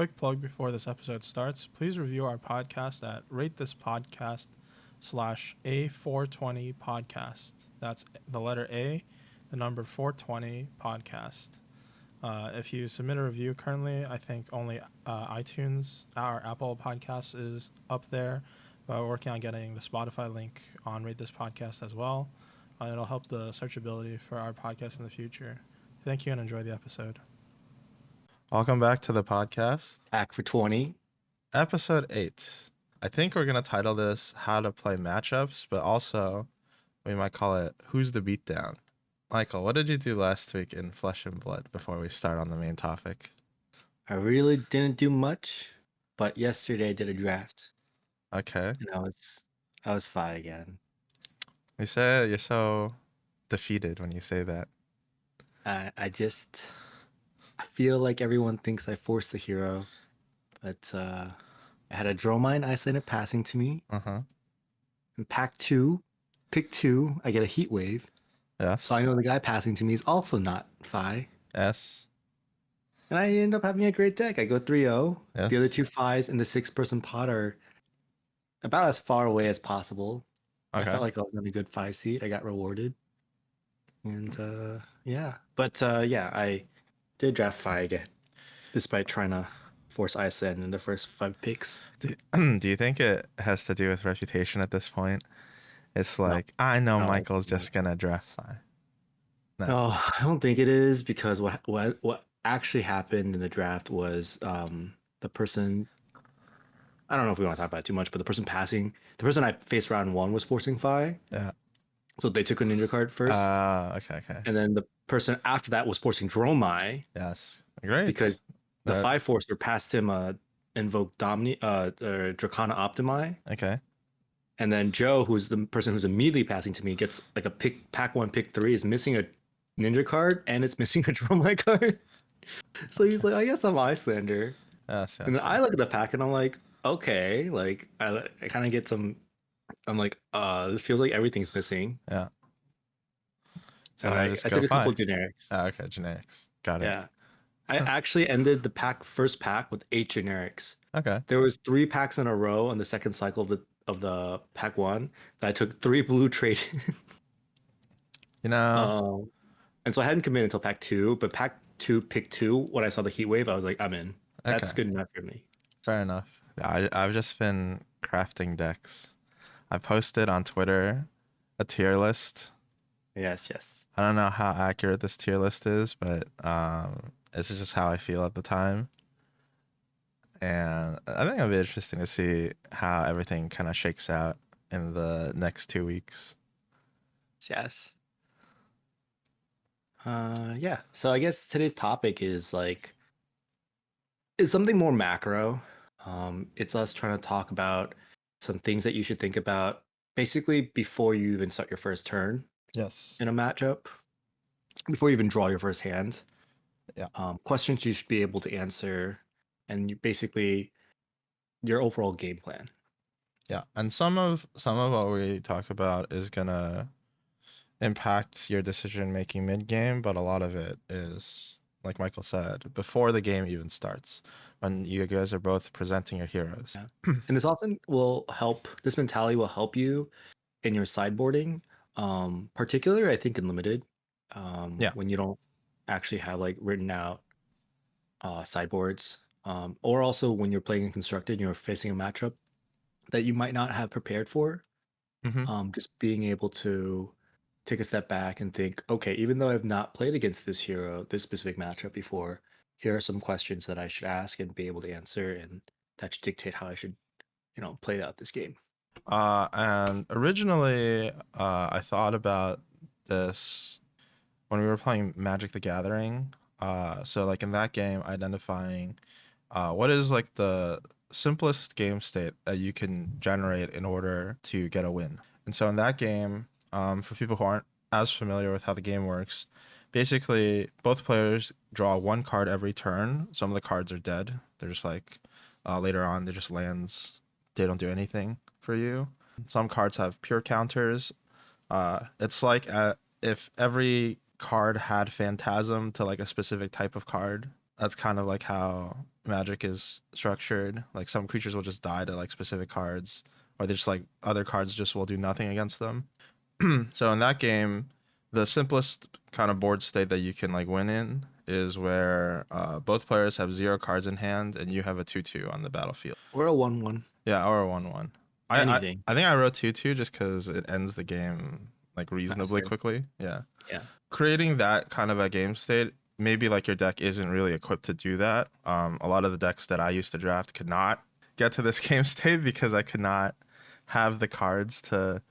quick plug before this episode starts. Please review our podcast at ratethispodcast/A420 podcast. That's the letter A, the number 420 podcast. If you submit a review currently, I think only iTunes, our Apple Podcasts is up there. But we're working on getting the Spotify link on Rate This Podcast as well. It'll help the searchability for our podcast in the future. Thank you and enjoy the episode. Welcome back to the podcast. Back for 20. Episode 8. I think we're going to title this How to Play Matchups, but also we might call it Who's the Beatdown? Michael, what did you do last week in Flesh and Blood before we start on the main topic? I really didn't do much, but yesterday I did a draft. Okay. And I was fine again. You say you're so defeated when you say that. I feel like everyone thinks I forced the hero, but I had a Dromine isolated passing to me. Uh-huh. In pick 2, I get a Heat Wave. Yes. So I know the guy passing to me is also not Phi. Yes. And I end up having a great deck. I go 3-0. Yes. The other 2 Phis in the 6-person pot are about as far away as possible. Okay. I felt like I was on a good 5 seat. I got rewarded. And yeah. But yeah, I did draft Phi again, despite trying to force ISN in the first 5 picks. Do you think it has to do with reputation at this point? It's like, no. I know Michael's just going to draft Phi. No, I don't think it is, because what actually happened in the draft was the person, I don't know if we want to talk about it too much, but the person I faced round 1 was forcing Phi. Yeah. So they took a ninja card first. Okay. And then the person after that was forcing Dromai. Yes. Great. Because the 5 forcer passed him Invoke Dracana Optimi. Okay. And then Joe, who's the person who's immediately passing to me, gets like a pack 1, pick 3, is missing a ninja card, and it's missing a Dromai card. So he's like, I guess I'm Icelander. Yes. And then I look at the pack and I'm like, okay, like I kind of get some. I'm like, it feels like everything's missing. Yeah. So I took a couple generics. Oh, okay, generics. Got it. Yeah. I actually ended the first pack with 8 generics. Okay. There was 3 packs in a row on the second cycle of the pack 1 that I took 3 blue trade-ins. And so I hadn't committed until pack 2, but pack 2, pick 2, when I saw the Heat Wave, I was like, I'm in. That's good enough for me. Fair enough. I've just been crafting decks. I posted on Twitter a tier list. Yes. I don't know how accurate this tier list is, but this is just how I feel at the time. And I think it'll be interesting to see how everything kind of shakes out in the next 2 weeks. Yes. Yeah. So I guess today's topic is something more macro. It's us trying to talk about some things that you should think about basically before you even start your first turn. Yes. In a matchup, before you even draw your first hand. Yeah. Questions you should be able to answer, and your overall game plan. Yeah, and some of what we talk about is gonna impact your decision making mid game, but a lot of it is, like Michael said, before the game even starts, when you guys are both presenting your heroes. Yeah. And this mentality will help you in your sideboarding, particularly I think in limited, when you don't actually have written out sideboards, or also when you're playing in constructed and you're facing a matchup that you might not have prepared for. Mm-hmm. Just being able to take a step back and think, okay, even though I've not played against this hero, this specific matchup before, here are some questions that I should ask and be able to answer, and that should dictate how I should, play out this game. And originally, I thought about this when we were playing Magic the Gathering. So in that game, identifying what is the simplest game state that you can generate in order to get a win. And so in that game, for people who aren't as familiar with how the game works, basically both players draw 1 card every turn. Some of the cards are dead. They're just later on, they're just lands. They don't do anything for you. Some cards have pure counters. It's like if every card had Phantasm to a specific type of card. That's kind of how Magic is structured. Like some creatures will just die to like specific cards, or they just like other cards just will do nothing against them. So in that game, the simplest kind of board state that you can like win in is where both players have 0 cards in hand and you have a 2/2 on the battlefield. Or a 1/1. Yeah, or a 1/1. Anything. I think I wrote 2/2 just because it ends the game like reasonably Faster. quickly. Yeah. Yeah. Creating that kind of a game state, maybe like your deck isn't really equipped to do that. A lot of the decks that I used to draft could not get to this game state because I could not have the cards to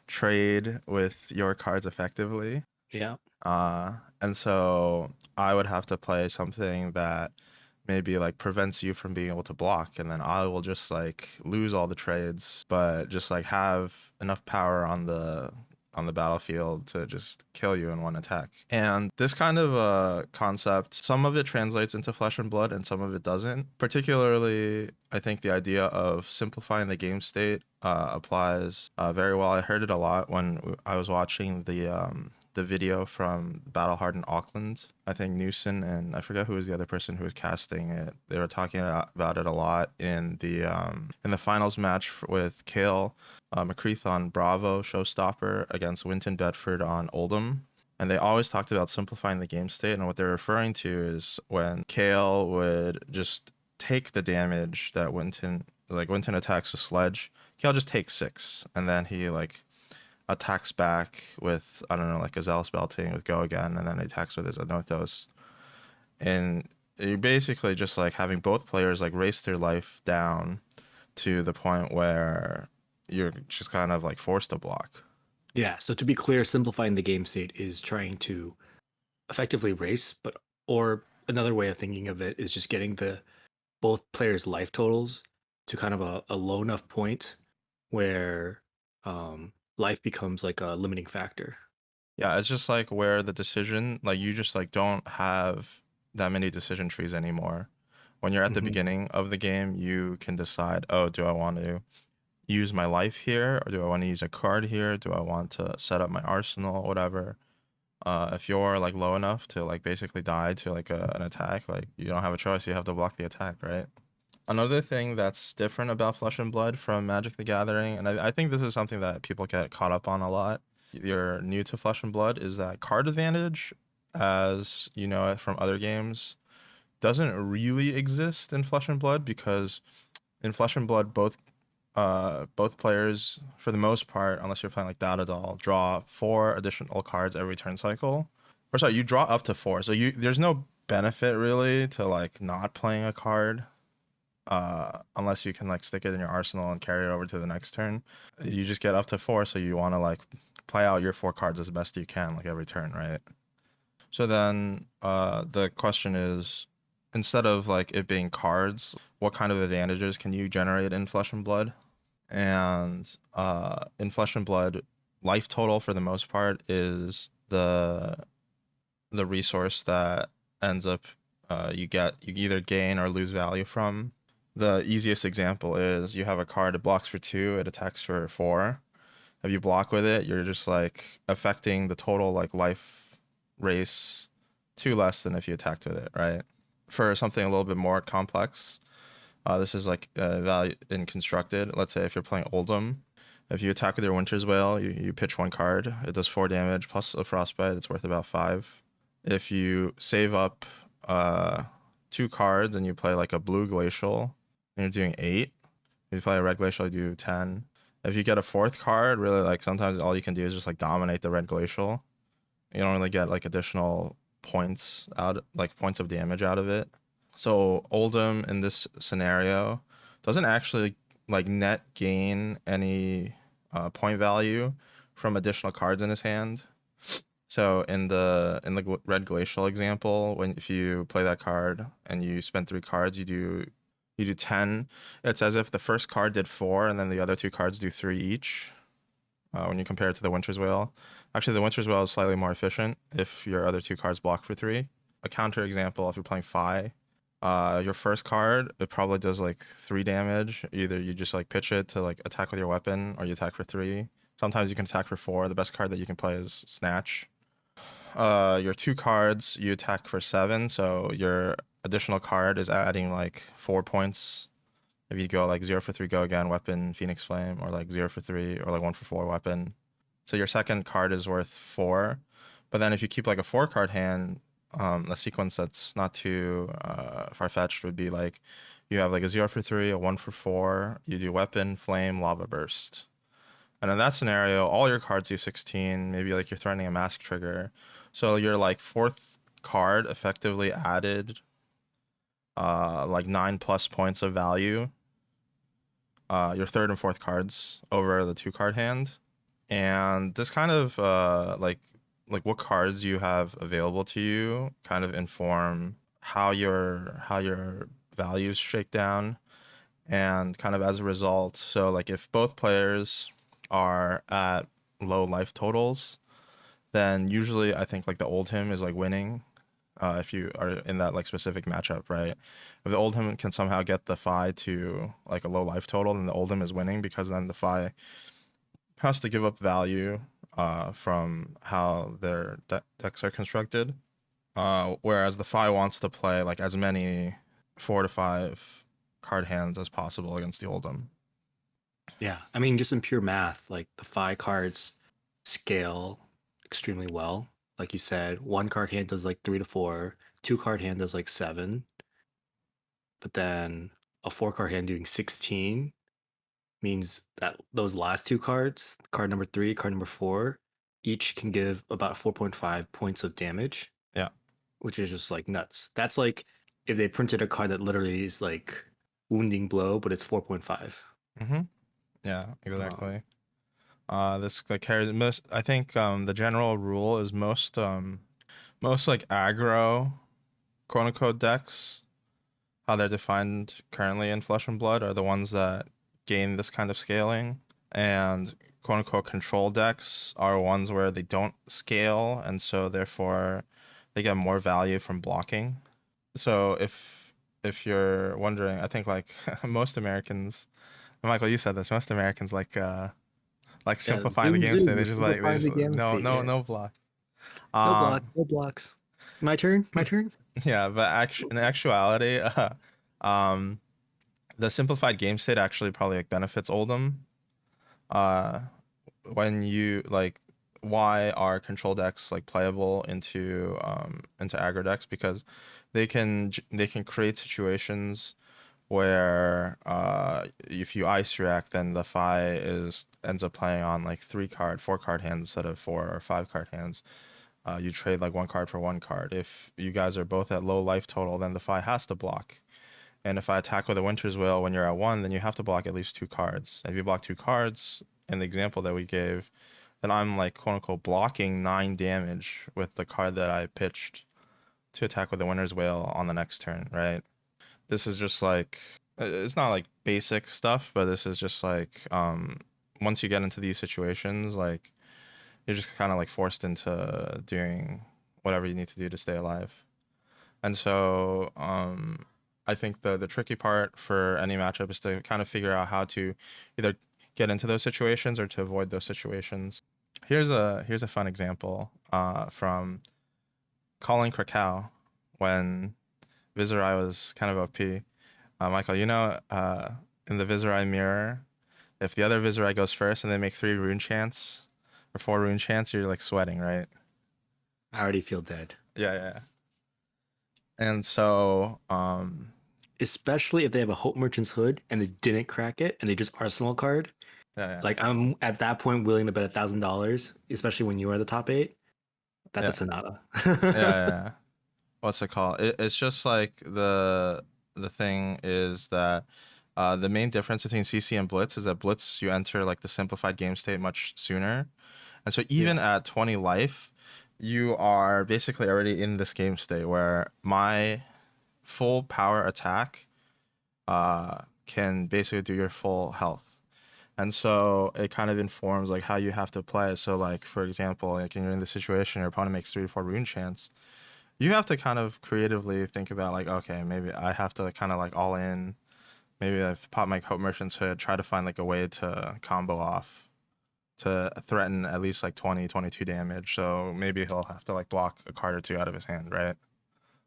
trade with your cards effectively. Yeah. And so I would have to play something that maybe like prevents you from being able to block, and then I will just like lose all the trades, but just like have enough power on the battlefield to just kill you in one attack. And this kind of concept, some of it translates into Flesh and Blood and some of it doesn't. Particularly, I think the idea of simplifying the game state applies very well. I heard it a lot when I was watching the video from Battle Hardened Auckland. I think Newson and I forget who was the other person who was casting it. They were talking about it a lot in the finals match with Kale McCreath on Bravo Showstopper against Winton Bedford on Oldham. And they always talked about simplifying the game state. And what they're referring to is when Kale would just take the damage that Winton attacks with Sledge, Kale just takes 6. And then he like attacks back with, I don't know, like a Zealous Belting with Go Again, and then he attacks with his Anothos. And you're basically just like having both players like race their life down to the point where you're just kind of like forced to block. Yeah. So to be clear, simplifying the game state is trying to effectively race, or another way of thinking of it is just getting both players' life totals to kind of a low enough point where life becomes like a limiting factor. Yeah, it's just like where the decision, like you just like don't have that many decision trees anymore. When you're at the beginning of the game, you can decide, oh, do I want to use my life here, or do I want to use a card here? Do I want to set up my arsenal, whatever? If you're like low enough to like basically die to like an attack, like you don't have a choice, you have to block the attack, right? Another thing that's different about Flesh and Blood from Magic the Gathering, and I think this is something that people get caught up on a lot. You're new to Flesh and Blood, is that card advantage, as you know it from other games, doesn't really exist in Flesh and Blood, because in Flesh and Blood both players, for the most part, unless you're playing like Doll, draw 4 additional cards every turn cycle. Or sorry, you draw up to 4. So there's no benefit really to like not playing a card, unless you can like stick it in your arsenal and carry it over to the next turn. You just get up to 4, so you want to like play out your 4 cards as best you can like every turn, right? So then the question is, instead of like it being cards, what kind of advantages can you generate in Flesh and Blood? And in Flesh and Blood, life total for the most part is the resource that ends up you either gain or lose value from. The easiest example is you have a card, it blocks for 2, it attacks for 4. If you block with it, you're just like affecting the total like life race 2 less than if you attacked with it, right? For something a little bit more complex, this is like value in constructed. Let's say if you're playing Oldham, if you attack with your Winter's Wail, you pitch 1 card. It does 4 damage plus a Frostbite. It's worth about 5. If you save up 2 cards and you play like a blue Glacial, and you're doing 8. If you play a red Glacial, you do 10. If you get a 4th card, really like sometimes all you can do is just like dominate the red Glacial. You don't really get like additional points of damage out of it. So Oldham in this scenario doesn't actually like net gain any point value from additional cards in his hand. So in the red Glacial example, if you play that card and you spend 3 cards, you do 10. It's as if the first card did 4 and then the other 2 cards do 3 each. When you compare it to the Winter's Wail. Actually, the Winter's Wail is slightly more efficient if your other 2 cards block for 3. A counter example, if you're playing Fi, your first card, it probably does like 3 damage. Either you just like pitch it to like attack with your weapon, or you attack for 3. Sometimes you can attack for 4. The best card that you can play is Snatch. Your 2 cards, you attack for 7, so your additional card is adding like 4 points. If you go like 0 for 3 go again weapon Phoenix Flame, or like 0 for 3 or like 1 for 4 weapon. So your second card is worth 4. But then if you keep like a 4 card hand, a sequence that's not too far-fetched would be like you have like a 0 for 3, a 1 for 4, you do weapon, flame, lava burst. And in that scenario, all your cards do 16, maybe like you're threatening a mask trigger. So your like fourth card effectively added like 9+ points of value. Your third and fourth cards over the 2 card hand. And this kind of like what cards you have available to you kind of inform how your values shake down. And kind of as a result, so like if both players are at low life totals, then usually I think like the old him is like winning. If you are in that like specific matchup, right? If the old him can somehow get the Fi to like a low life total, then the old him is winning, because then the Fi has to give up value from how their decks are constructed. Whereas the Fi wants to play like as many 4 to 5 card hands as possible against the Oldhim. Yeah, I mean, just in pure math, like the 5 cards scale extremely well. Like you said, 1 card hand does like 3 to 4, 2 card hand does like 7, but then a 4 card hand doing 16 means that those last 2 cards, card number 3, card number 4, each can give about 4.5 points of damage. Yeah. Which is just like nuts. That's like if they printed a card that literally is like wounding blow, but it's 4.5. Mm-hmm. Yeah, exactly. This like carries most. I think the general rule is most like aggro quote unquote decks, how they're defined currently in Flesh and Blood, are the ones that gain this kind of scaling, and quote unquote control decks are ones where they don't scale, and so therefore they get more value from blocking. So if you're wondering, I think like most Americans, Michael, you said this, most Americans like Yeah, simplifying the Zooms game state. do. They We're just they simplifying just the game state. Yeah. no blocks. No blocks. Um No blocks. My turn. My turn. yeah, but in actuality, um the simplified game state actually probably like benefits Oldhim. Uh when you like, why are control decks like playable into aggro decks? Because they can create situations where if you ice react, then the Fi ends up playing on like 3 card, 4 card hands instead of 4 or 5 card hands. You trade like 1 card for 1 card. If you guys are both at low life total, then the Fi has to block. And if I attack with a Winter's Will when you're at 1, then you have to block at least 2 cards. If you block 2 cards, in the example that we gave, then I'm like quote unquote blocking 9 damage with the card that I pitched to attack with the Winter's Whale on the next turn, right? This is just like, it's not like basic stuff, but this is just like once you get into these situations, like you're just kind of like forced into doing whatever you need to do to stay alive. And so I think the tricky part for any matchup is to kind of figure out how to either get into those situations or to avoid those situations. Here's a fun example from calling Krakow when Viserai was kind of OP. Michael, you know, in the Viserai mirror, if the other Viserai goes first and they make 3 rune chants or 4 rune chants, you're like sweating, right? I already feel dead. Yeah. And so, Especially if they have a Hope Merchant's Hood and they didn't crack it and they just Arsenal card. yeah. Like I'm at that point willing to bet $1,000, especially when you are the top 8. That's a Sonata. Yeah. What's it called? It's just like the thing is that the main difference between CC and Blitz is that Blitz you enter like the simplified game state much sooner, and so even at 20 life, you are basically already in this game state where my full power attack can basically do your full health. And so it kind of informs like how you have to play. So like for example, like when you're in the situation your opponent makes 3 to 4 rune chants, you have to kind of creatively think about like, okay, maybe I have to kind of like all in. Maybe I've popped my Hope Merchant's Hood, try to find like a way to combo off to threaten at least like 20, 22 damage. So maybe he'll have to like block a card or 2 out of his hand, right?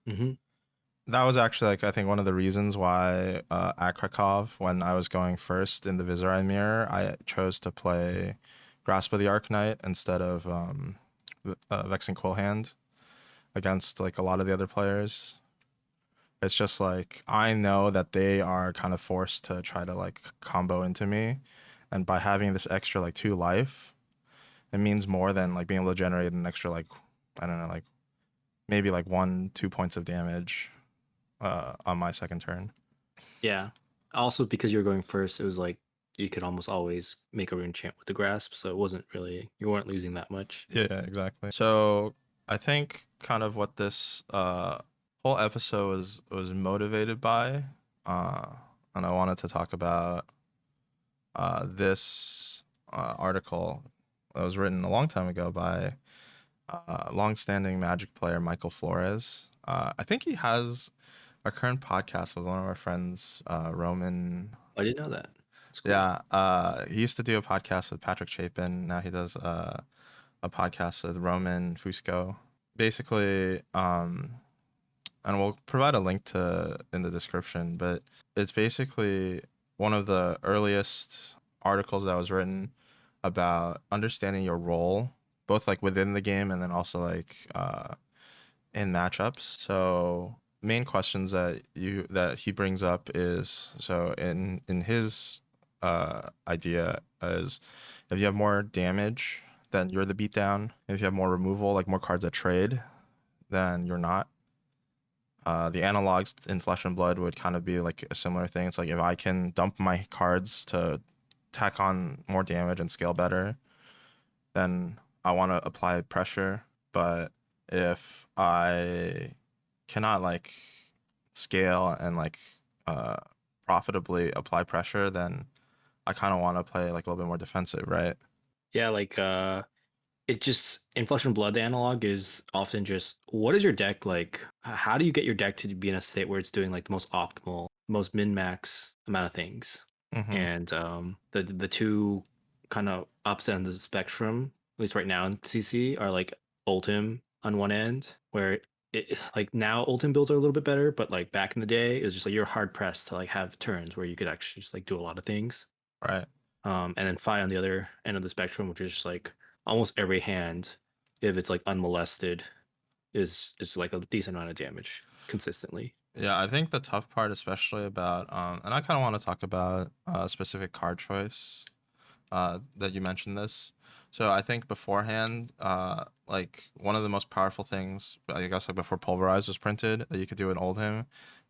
Mm-hmm. that was actually like I think one of the reasons why at Krakow, when I was going first in the Viserai mirror, I chose to play Grasp of the Arknight instead of Vexing Quillhand against like a lot of the other players. It's just like I know that they are kind of forced to try to like combo into me, and by having this extra like 2 life, it means more than like being able to generate an extra like I don't know like maybe like 1-2 points of damage on my second turn. Yeah. Also, because you were going first, it was like you could almost always make a rune chant with the grasp, so it wasn't really you weren't losing that much. Yeah, exactly. So I think kind of what this whole episode was motivated by, uh, and I wanted to talk about this article that was written a long time ago by long-standing Magic player Michael Flores. I think he has a current podcast with one of our friends, Roman. I didn't know that. It's cool. Yeah, he used to do a podcast with Patrick Chapin. Now he does a podcast with Roman Fusco. Basically, and we'll provide a link to in the description, but it's basically one of the earliest articles that was written about understanding your role, both like within the game and then also like in matchups. So main questions that he brings up is so in his idea is if you have more damage, then you're the beatdown. If you have more removal, like more cards that trade, then you're not. The analogs in Flesh and Blood would kind of be like a similar thing. It's like if I can dump my cards to tack on more damage and scale better, then I want to apply pressure. But if I cannot like scale and like uh profitably apply pressure, then I kind of want to play like a little bit more defensive, right? Yeah, like it just in Flesh and Blood, the analog is often just what is your deck like? How do you get your deck to be in a state where it's doing like the most optimal, most min max amount of things? Mm-hmm. And the two kind of ups end of the spectrum, at least right now in CC, are like Ultim on one end, where it like now Ultim builds are a little bit better, but like back in the day, it was just like you're hard pressed to like have turns where you could actually just like do a lot of things. Right. And then Fi on the other end of the spectrum, which is just like almost every hand, if it's like unmolested, is like a decent amount of damage consistently. Yeah, I think the tough part, especially about, and I kind of want to talk about specific card choice that you mentioned this. So I think beforehand, like one of the most powerful things, I guess like before Pulverize was printed, that you could do in Oldhim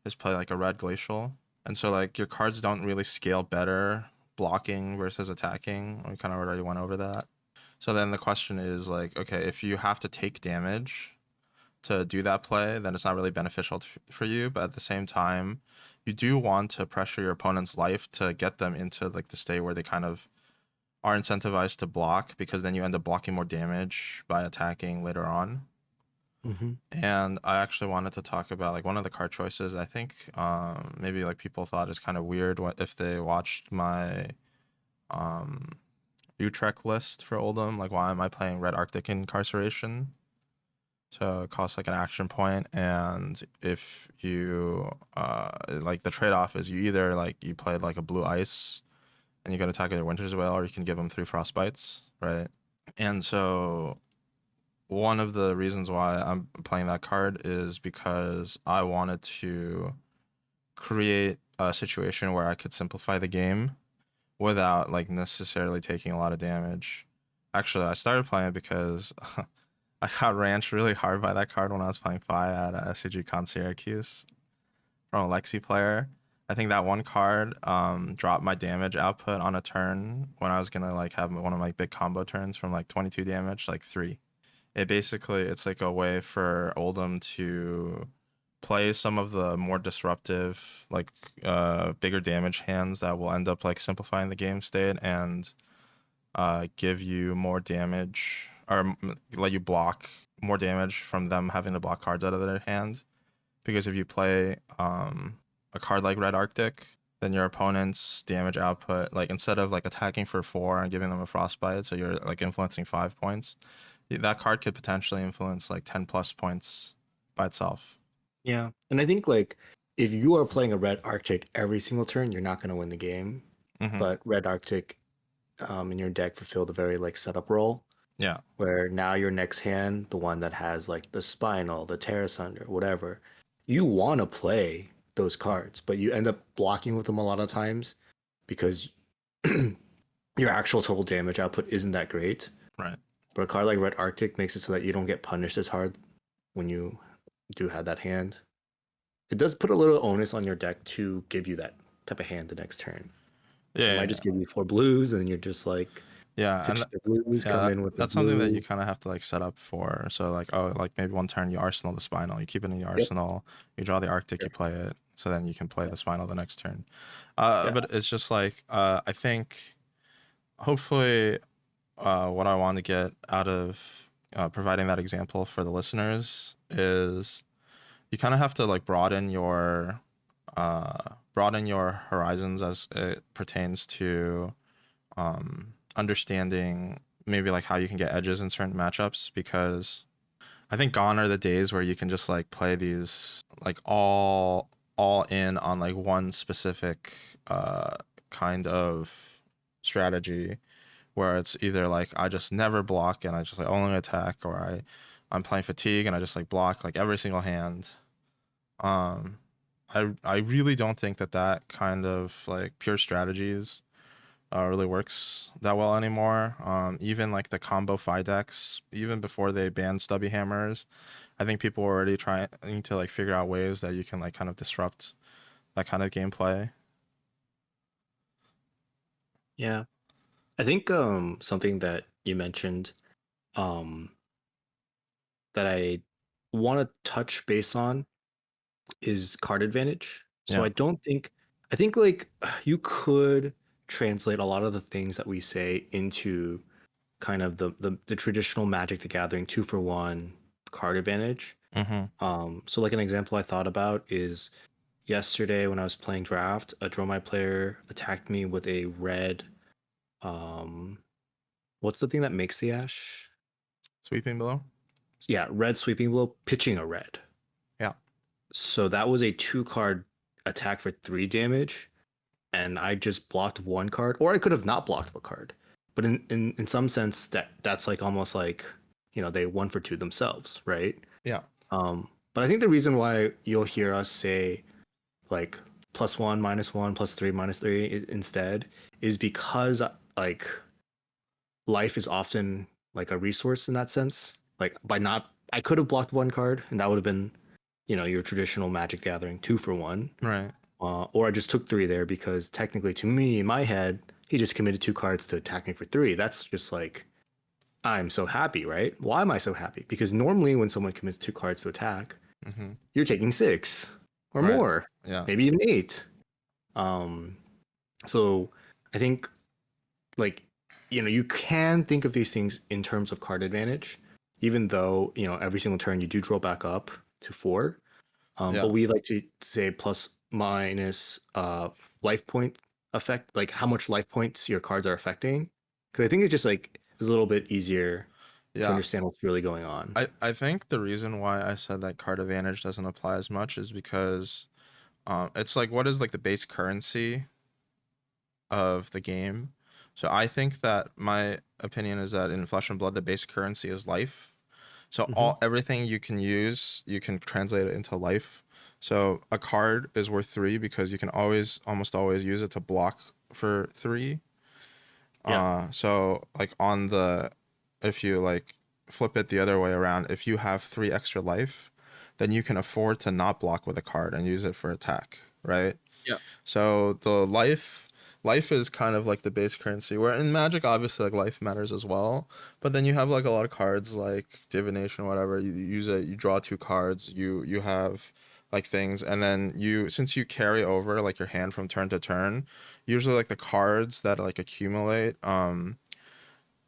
is play like a red Glacial. And so like your cards don't really scale better blocking versus attacking. We kind of already went over that. So then the question is like, okay, if you have to take damage to do that play, then it's not really beneficial for you. But at the same time, you do want to pressure your opponent's life to get them into like the state where they kind of are incentivized to block, because then you end up blocking more damage by attacking later on. Mm-hmm. And I actually wanted to talk about like one of the card choices. I think maybe like people thought is kind of weird if they watched my um Utrecht list for Oldhim. Like, why am I playing Red Arctic Incarceration to cost like an action point? And if you like the trade-off is you either like you played like a blue ice and you can attack their Winter's Wail, or you can give them 3 frostbites, right? And so one of the reasons why I'm playing that card is because I wanted to create a situation where I could simplify the game without like necessarily taking a lot of damage. Actually, I started playing it because I got ranched really hard by that card when I was playing Fi at SCG Con Syracuse from a Lexi player. I think that one card dropped my damage output on a turn when I was gonna like have one of my big combo turns from like 22 damage, like 3. It's like a way for Oldhim to play some of the more disruptive, like bigger damage hands that will end up like simplifying the game state and give you more damage, or let you block more damage from them having to block cards out of their hand. Because if you play a card like Red Arctic, then your opponent's damage output, like instead of like attacking for 4 and giving them a frostbite, so you're like influencing 5 points, that card could potentially influence like 10 plus points by itself. Yeah. And I think like if you are playing a red Arctic every single turn, you're not going to win the game. Hmm. But red Arctic in your deck fulfilled a very like setup role Yeah. where now your next hand, the one that has like the Spinal, the Terra Sunder, whatever, you want to play those cards, but you end up blocking with them a lot of times because your actual total damage output isn't that great. Right. But a card like Red Arctic makes it so that you don't get punished as hard when you do have that hand. It does put a little onus on your deck to give you that type of hand the next turn. Like it Yeah. might Yeah. just give you 4 blues, and you're just like Yeah. And pitch the blues, yeah, come in with the that's something that you blue. kind of have to like set up for. So like, oh, like maybe one turn you arsenal the spinal, you keep it in your Yep. arsenal, you draw the Arctic, Sure. you play it, so then you can play Yeah. the spinal the next turn. Yeah. But it's just like I think hopefully what I want to get out of providing that example for the listeners is you kind of have to like broaden your horizons as it pertains to understanding maybe like how you can get edges in certain matchups, because I think gone are the days where you can just like play these like all in on like one specific kind of strategy, where it's either like I just never block and I just like only attack, or I'm playing fatigue and I just like block like every single hand. um I really don't think that that kind of like pure strategies really works that well anymore. Even like the combo Phi decks, even before they banned stubby hammers, I think people were already trying to like figure out ways that you can like kind of disrupt that kind of gameplay. Yeah. I think something that you mentioned um that I want to touch base on is card advantage. So Yeah. I think like you could translate a lot of the things that we say into kind of the traditional Magic the Gathering 2-for-1 card advantage. Mm-hmm. So like an example I thought about is yesterday when I was playing draft, a Dromai player attacked me with a red um what's the thing that makes the ash? Sweeping below. Yeah, red sweeping blow, pitching a red. Yeah. So that was a 2 card attack for 3 damage, and I just blocked 1 card, or I could have not blocked the card. But in some sense, that's like almost like they 1-for-2 themselves, right? Yeah. But I think the reason why you'll hear us say like +1, -1, +3, -3 instead is because like life is often like a resource in that sense. Like by not, I could have blocked 1 card, and that would have been your traditional Magic Gathering 2-for-1. Right. Or I just took 3 there because technically, to me, in my head, he just committed 2 cards to attack me for 3. That's just like, I'm so happy, right? Why am I so happy? Because normally when someone commits 2 cards to attack, Mm-hmm. you're taking 6 or Right. more, Yeah. maybe even 8. Um, so I think like, you can think of these things in terms of card advantage, even though, every single turn you do draw back up to 4. But Yeah. we like to say plus minus life point effect, like how much life points your cards are affecting. Because I think it's just like it's a little bit easier to Yeah. understand what's really going on. I think the reason why I said that card advantage doesn't apply as much is because it's like, what is like the base currency of the game? So I think that my opinion is that in Flesh and Blood the base currency is life. So Mm-hmm. all everything you can use, you can translate it into life. So a card is worth 3 because you can almost always use it to block for 3. Yeah. So like if you like flip it the other way around, if you have 3 extra life, then you can afford to not block with a card and use it for attack, right? Yeah. So the life is kind of like the base currency. Where in Magic, obviously, like life matters as well. But then you have like a lot of cards like divination, whatever. You use it, you draw 2 cards. You have like things, and then since you carry over like your hand from turn to turn, usually like the cards that like accumulate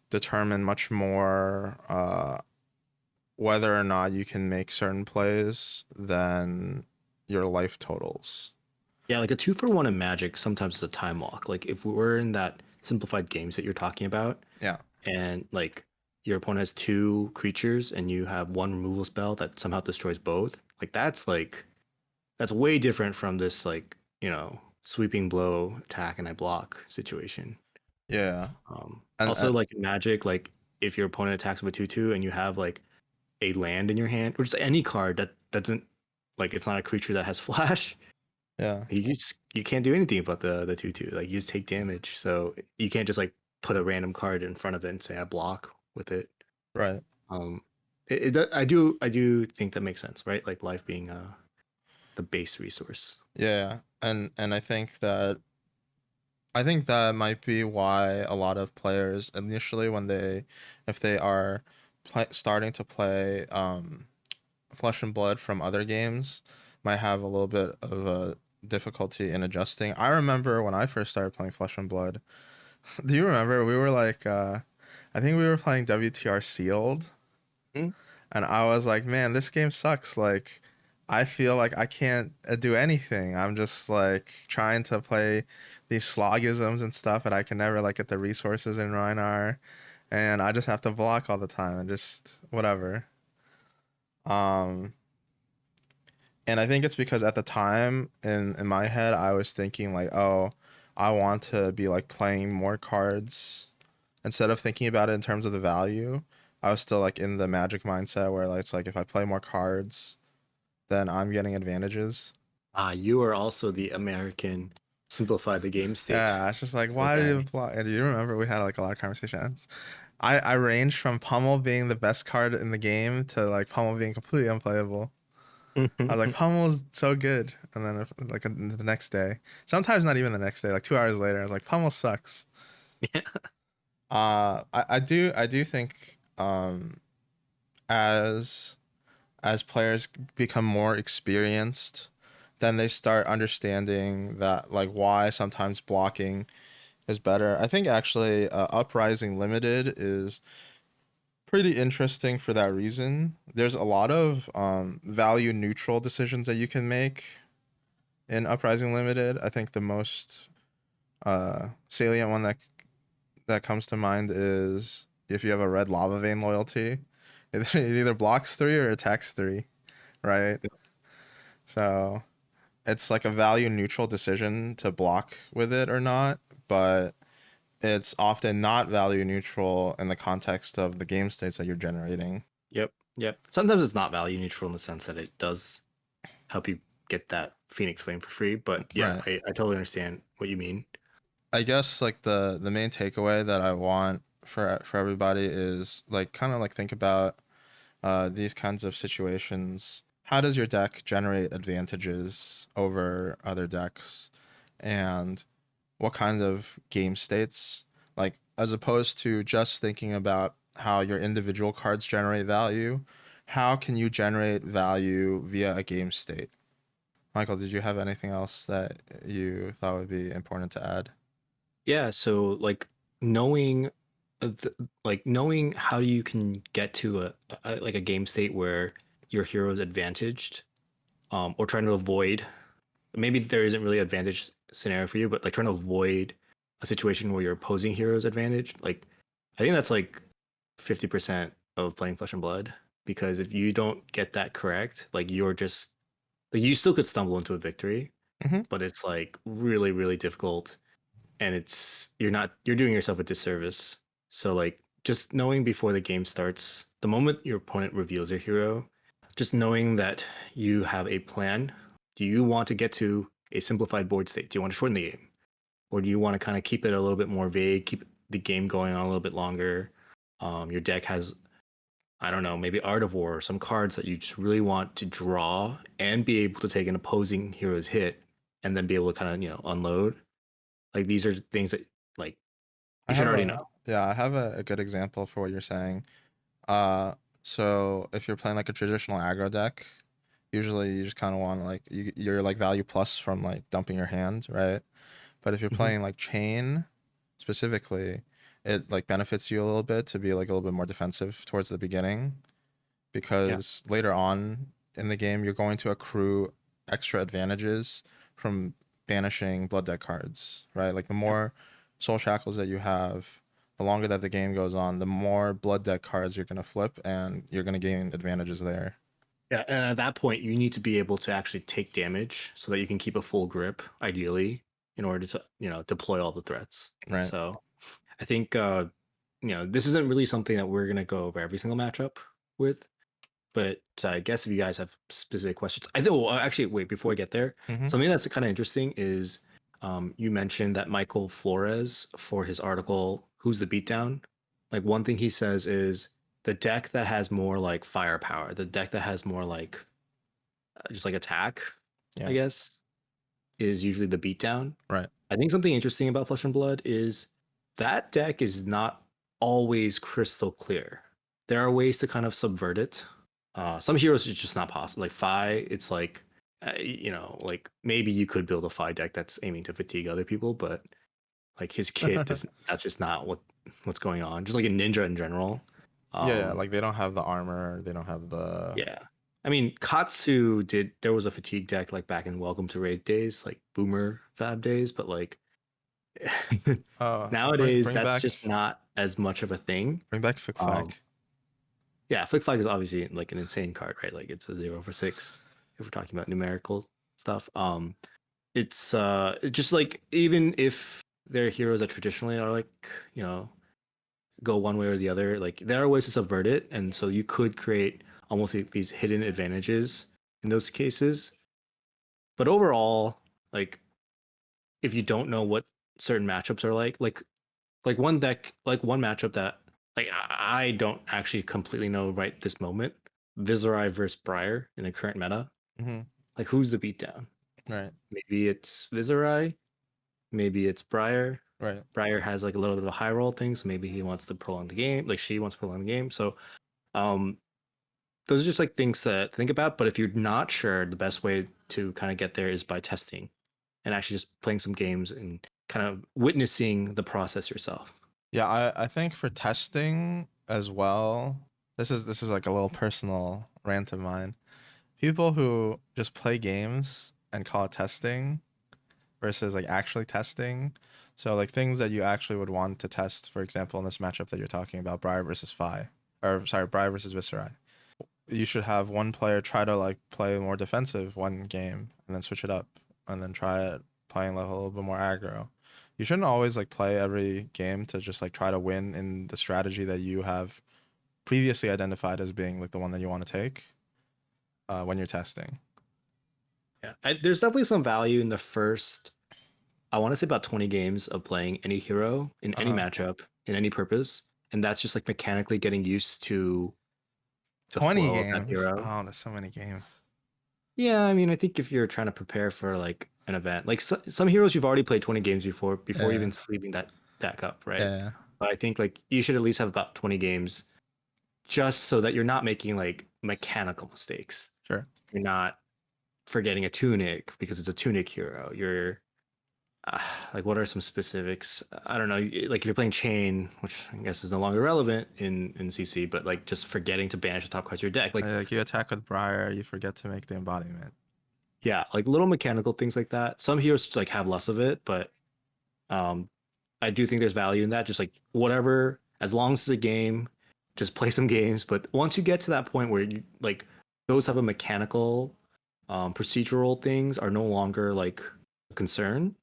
determine much more whether or not you can make certain plays than your life totals. Yeah, like a 2-for-1 in Magic sometimes is a time walk. Like if we're in that simplified games that you're talking about, Yeah. and like your opponent has two creatures and you have one removal spell that somehow destroys both, that's way different from this sweeping blow attack and I block situation. Yeah. And Also, like in Magic, like if your opponent attacks with a 2/2 and you have like a land in your hand, or just any card that doesn't like it's not a creature that has flash, yeah. you can't do anything about the 2/2. Like you just take damage. So you can't just like put a random card in front of it and say I block with it. Right. Um, I do think that makes sense, right? Like life being the base resource. Yeah. And I think that might be why a lot of players initially, if they are starting to play Flesh and Blood from other games, might have a little bit of a difficulty in adjusting. I remember when I first started playing Flesh and Blood. Do you remember we were like I think we were playing WTR Sealed, Mm. and I was like, man, this game sucks. Like, I feel like I can't do anything. I'm just like trying to play these slogisms and stuff, and I can never like get the resources in Rhinar, and I just have to block all the time and just whatever. Um, and I think it's because at the time in my head I was thinking like, oh, I want to be like playing more cards instead of thinking about it in terms of the value. I was still like in the Magic mindset where like it's like if I play more cards, then I'm getting advantages. You are also the American simplify the game state Yeah, it's just like type why did guy. it block? And do you remember we had like a lot of conversations? I ranged from Pummel being the best card in the game to like Pummel being completely unplayable. I was like Pummel's so good, and then like the next day, sometimes not even the next day, like 2 hours later, I was like Pummel sucks. Yeah. I do think as players become more experienced, then they start understanding that like why sometimes blocking is better. I think actually Uprising Limited is pretty interesting for that reason. There's a lot of value neutral decisions that you can make in Uprising Limited. I think the most salient one that comes to mind is if you have a red lava vein loyalty, it either blocks 3 or attacks 3, right? So it's like a value neutral decision to block with it or not, but it's often not value neutral in the context of the game states that you're generating. Yep. Yep. Sometimes it's not value neutral in the sense that it does help you get that Phoenix Flame for free. But yeah, Right. I totally understand what you mean. I guess like the main takeaway that I want for everybody is like kind of like think about these kinds of situations. How does your deck generate advantages over other decks? And what kind of game states, like as opposed to just thinking about how your individual cards generate value, how can you generate value via a game state? Michael, did you have anything else that you thought would be important to add? Yeah. So knowing, knowing how you can get to a game state where your hero is advantaged, or trying to avoid. Maybe there isn't really advantage scenario for you, but like trying to avoid a situation where your opposing hero is advantaged. Like, I think that's like 50% of playing Flesh and Blood, because if you don't get that correct, like you're just like you still could stumble into a victory, Mm-hmm. but it's like really really difficult, and you're doing yourself a disservice. So like just knowing before the game starts, the moment your opponent reveals their hero, just knowing that you have a plan. Do you want to get to a simplified board state? Do you want to shorten the game, or do you want to kind of keep it a little bit more vague, keep the game going on a little bit longer? Your deck has, I don't know, maybe Art of War or some cards that you just really want to draw and be able to take an opposing hero's hit and then be able to kind of, unload. Like these are things that like I you should have already a know. yeah, I have a good example for what you're saying. Uh, so if you're playing like a traditional aggro deck, usually you just kind of want like you're like value plus from like dumping your hand, right? But if you're Mhm. playing like chain specifically, it like benefits you a little bit to be like a little bit more defensive towards the beginning Yeah. because later on in the game you're going to accrue extra advantages from banishing blood deck cards, right? Like the Yeah. more soul shackles that you have, the longer that the game goes on, the more blood deck cards you're going to flip, and you're going to gain advantages there. Yeah, and at that point, you need to be able to actually take damage so that you can keep a full grip, ideally, in order to deploy all the threats. Right. So, I think this isn't really something that we're gonna go over every single matchup with, but I guess if you guys have specific questions, I know. Actually, wait, before I get there, something that's kind of interesting is you mentioned that Michael Flores, for his article "Who's the Beatdown," like one thing he says is the deck that has more like firepower, the deck that has more like just like attack, I guess, is usually the Beatdown. Right. I think something interesting about Flesh and Blood is that deck is not always crystal clear. There are ways to kind of subvert it. Some heroes it's just not possible. Like Fi, it's like like maybe you could build a Fi deck that's aiming to fatigue other people, but like his kit does that's just not what's going on. Just like a ninja in general. Yeah, like they don't have the armor, they don't have the Yeah. I mean, Katsu there was a fatigue deck like back in Welcome to Raid days, like Boomer Fab days, but like nowadays bring that's back, just not as much of a thing. bring back Flick Flag. Yeah, Flick Flag is obviously like an insane card, right? Like it's a 0 for 6 if we're talking about numerical stuff. It's just like even if there are heroes that traditionally are like, go one way or the other, like there are ways to subvert it, and so you could create almost like these hidden advantages in those cases. But overall, like if you don't know what certain matchups are like one deck, like one matchup that like I don't actually completely know right this moment, Viserai versus Briar in the current meta. Like who's the beatdown? Right. Maybe it's Viserai, maybe it's Briar. Right. Briar has like a little bit of a high roll thing, so maybe he wants to prolong the game, like she wants to prolong the game. So those are just like things to think about. But if you're not sure, the best way to kind of get there is by testing and actually just playing some games and kind of witnessing the process yourself. Yeah, I think for testing as well, this is like a little personal rant of mine. People who just play games and call it testing versus like actually testing. So like things that you actually would want to test, for example, in this matchup that you're talking about, Briar versus Fi, or sorry, Briar versus Viserai. You should have one player try to like play more defensive one game and then switch it up and then try it playing like a little bit more aggro. You shouldn't always like play every game to just like try to win in the strategy that you have previously identified as being like the one that you want to take when you're testing. Yeah, there's definitely some value in the first, I want to say about 20 games of playing any hero in any matchup in any purpose, and that's just like mechanically getting used to the 20 flow of that games. hero. Oh, there's so many games. Yeah, I mean, I think if you're trying to prepare for like an event, like some heroes you've already played 20 games before even sleeving that deck up, right? Yeah. But I think like you should at least have about 20 games just so that you're not making like mechanical mistakes. Sure. You're not forgetting a tunic because it's a tunic hero. You're like, what are some specifics? I don't know. Like if you're playing chain, which I guess is no longer relevant in CC, but like just forgetting to banish the top cards of your deck, Like you attack with Briar, you forget to make the embodiment. yeah, like little mechanical things like that. Some heroes like have less of it, but I do think there's value in that. Just like whatever, as long as it's a game, just play some games. But once you get to that point where you like those type of mechanical, procedural things are no longer like a concern,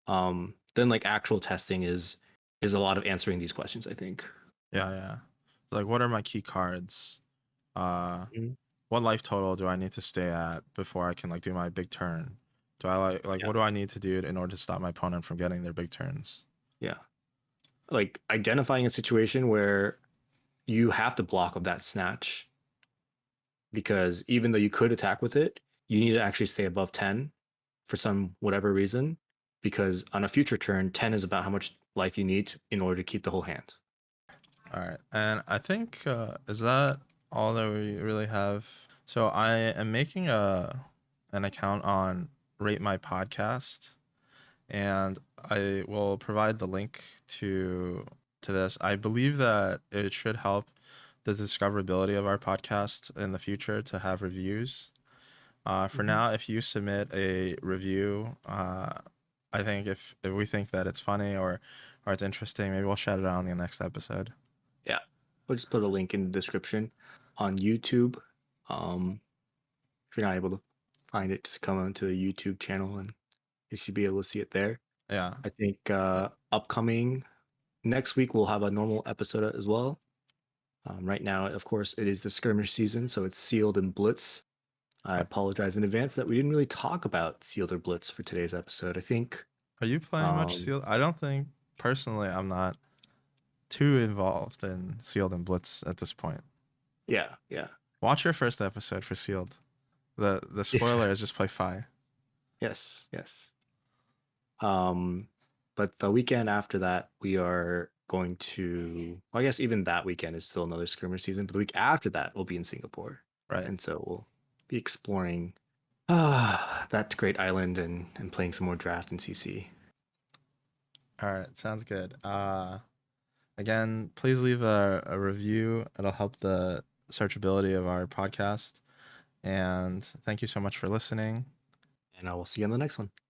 then like actual testing is a lot of answering these questions, I think. Yeah. Like, what are my key cards? What life total do I need to stay at before I can like do my big turn? Do I like what do I need to do in order to stop my opponent from getting their big turns? Yeah. Like identifying a situation where you have to block of that snatch, because even though you could attack with it, you need to actually stay above 10 for some whatever reason, because on a future turn 10 is about how much life you need in order to keep the whole hand. All right. And I think is that all that we really have? So I am making an account on Rate My Podcast, and I will provide the link to this. I believe that it should help the discoverability of our podcast in the future to have reviews. For now, if you submit a review, I think if we think that it's funny or or it's interesting, maybe we'll shout it out on the next episode. Yeah, we'll just put a link in the description on YouTube. If you're not able to find it, just come onto the YouTube channel and you should be able to see it there. Yeah. I think upcoming next week we'll have a normal episode as well. Right now, of course, it is the skirmish season, so it's sealed and blitz. I apologize in advance that we didn't really talk about sealed or blitz for today's episode. I think. Are you playing much sealed? I don't think personally. I'm not too involved in sealed and blitz at this point. Yeah, yeah. Watch your first episode for sealed. The spoiler is just play Fi. Yes, yes. But the weekend after that, we are going to. Well, I guess even that weekend is still another skirmish season. But the week after that, we'll be in Singapore, Right. and so we'll be exploring that great island and playing some more draft and CC. All right, sounds good. Again, please leave a review. It'll help the searchability of our podcast. And thank you so much for listening. And I will see you on the next one.